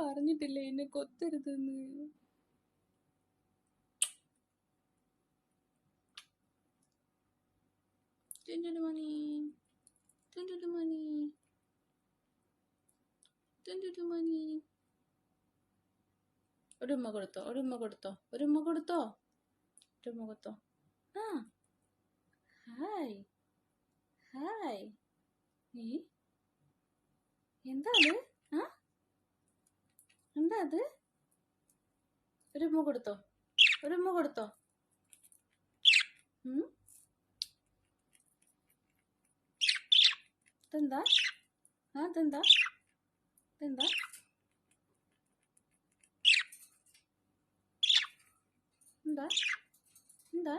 പറഞ്ഞിട്ടില്ലേ എന്നെ കൊത്തരുതെന്ന്. മണി മണി ഒരു ഉമ്മ കൊടുത്തോ, ഒരു ഉമ്മ കൊടുത്തോ, ഒരു ഉമ്മ കൊടുത്തോ, ഒരു ഉമ്മ കൊടുത്തോ. ആ ഹായ് ഹായ്. എന്താ അത്? ആ എന്താ അത്? ഒരു ഉമ്മ കൊടുത്തോ, ഒരു ഉമ്മ കൊടുത്തോ. ഇതെന്താ? ആ ഇതെന്താ? ഇതെന്താ? എന്താ എന്താ